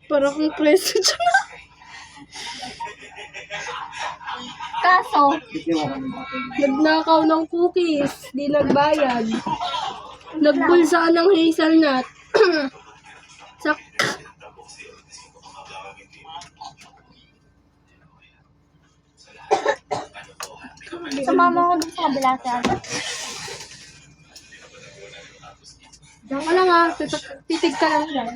Para kung preso dyan. Kaso, Nagnakaw ng cookies. Di nagbayad. Nagbulsaan ng hazelnut. Sak. sumama ko dun sa kabila sa ano. Diyan ka lang ah. Titig ka lang dyan.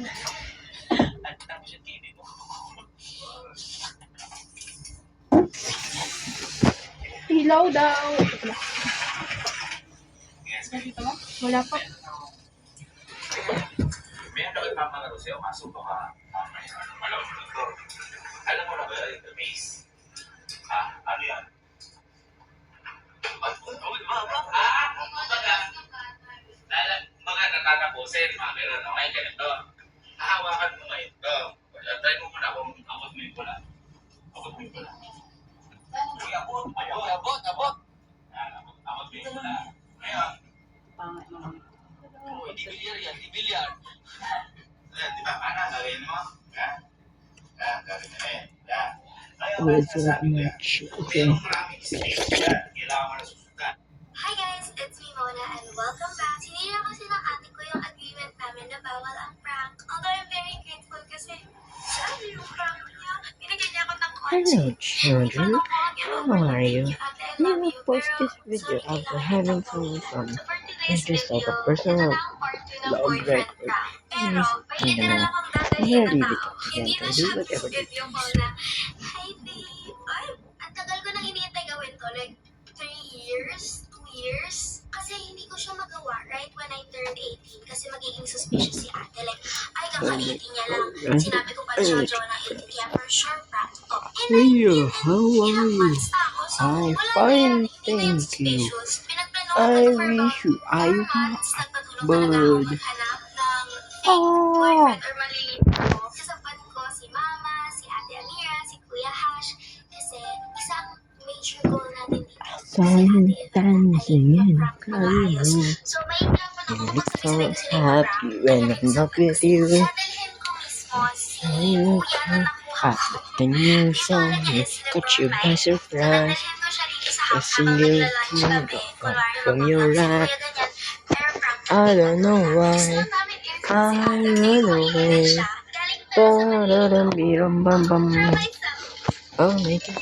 Hilaw daw. Wala pa. May ano nagpapanalo sa'yo, kaso baka alam mo na to. Alam mo na ba yung maze? Ano yan? Mga natatapusin, mga gano'n, okay, ganito. Hahawakan mo ngayon to. Try mo muna kung abot mo yung pula. Abot mo yung pula. Uy, abot. Abot mo yung pula. Ngayon. Di bilyar yan, di bilyar. Di ba, mana, gawin mo? Gawin mo eh. Where's that much? Okay. Kailangan mo na susugat. Hi guys, it's me Mona and welcome back. Sinira kasi ng ate ko yung agreement namin na bawal ang prank. Although I'm very grateful kasi sabi yung prank niya, binigyan niya ako ng Hello children, how are you? We will post this video after having some fun. It's just like a personal log record. Pero, pwede ka na lang akong Here dadalhin you na go. tao. Hindi na Do siya whatever you sweet yung call na, hi babe. Ay, ang tagal ko nang hinihintay gawin to. Like, 3 years? 2 years? Kasi hindi ko siya magawa right when I turned 18. Kasi magiging suspicious si ate. Like, ay, kaka-18 niya lang. Sinabi ko pa siya, Joe, na 18 kaya for sure prank to. And I Hey, didn't. how are Ilang you? months na ako. So, I'm wala fine, na yan. Hindi na yun thank you. suspicious. Pinagplano I ko to for wish you about I 4 months. Nagpatulong talaga ako bird. maghanap ng fake boyfriend or malilito ko. Kasapat ko si Mama, si Ate Amira, si Kuya Hash. Kasi isang major goal natin dito. Sometimes again, I know. So may hirapan You ako look so magsabi sa happy when I'm not with you. Dadalhin ko mismo si You Kuya na nakuha have ko. the new song, it got you by surprise. Dadalhin ko siya dito sa A house single habang nagla-lunch tear kami. Kunwari from your magpapasi eye. Kuya ganyan. Pero prank I don't know why gusto namin i-film si I Ate. run Hindi ko away. iilan siya. Galing pa sa Manila. Ba-da-dum, bam bam bam. From myself. Oh my God.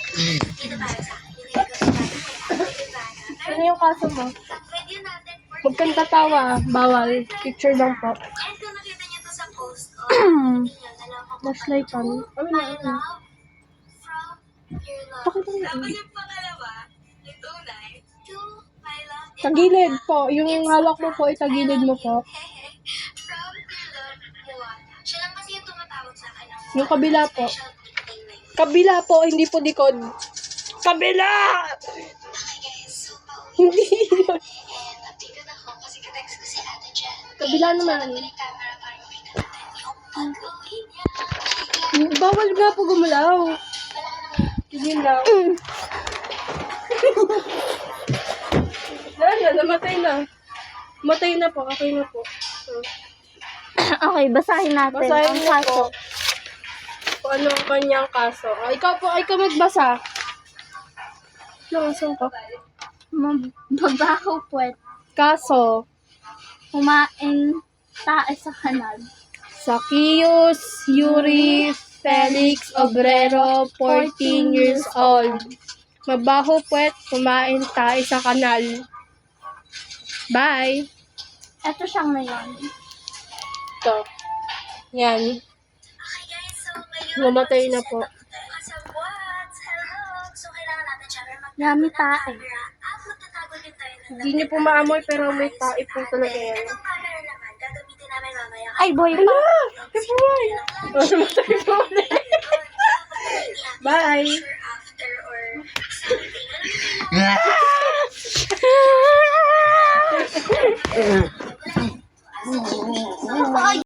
Dito tayo sa akin. Hindi ko siya Ano yung kaso mo? pwede natin for Huwag kang tatawa. Bawal. Picture lang po. and kung nakita niyo to sa post ko, hindi niyo alam ako. Flashlight pa. Ano My na? love from your love. Bakit ang Tapos yung pangalawa, yung tunay, to my love. Tagilid po. Yung hawak mo po, itagilid mo po. From your love, Iwata. Siya lang kasi yung tumatawag sa akin. ng Yung kabila po. special nickname na yun. Kabila po, hindi po likod. Kabila! Okay guys, so pauwi Hindi. and updated ako kasi ka-text ko si Ate Jen. Kabila naman. May camera para makita natin yung pag-uwi niya. Bawal nga po gumalaw. Sige lang. Namatay na. Matay na po. Okay na po. So, Okay, basahin natin basahin ang niyo kaso. po. Kung ano ang kanyang kaso. Ikaw po, ikaw magbasa. Nangasan ko. Mabaho puwet. Kaso. Kumain tae sa kanal. Zacchaeus Yuri Felix Obrero, 14 years old. Mabaho puwet, kumain tayo sa kanal. Bye! Ito siyang ngayon. Ito. Yan. Okay guys, so ngayon, Namatay na po. Sa what? Hello! So kailangan natin syempre Yummy magtago ng tae. camera at magtatago din tayo ng Hindi niyo po maamoy pero may tae po talaga yan. Itong camera naman, gagamitin namin mamaya. Ay, boy pa. Hala! Ito po! Namatay po ulit. Bye!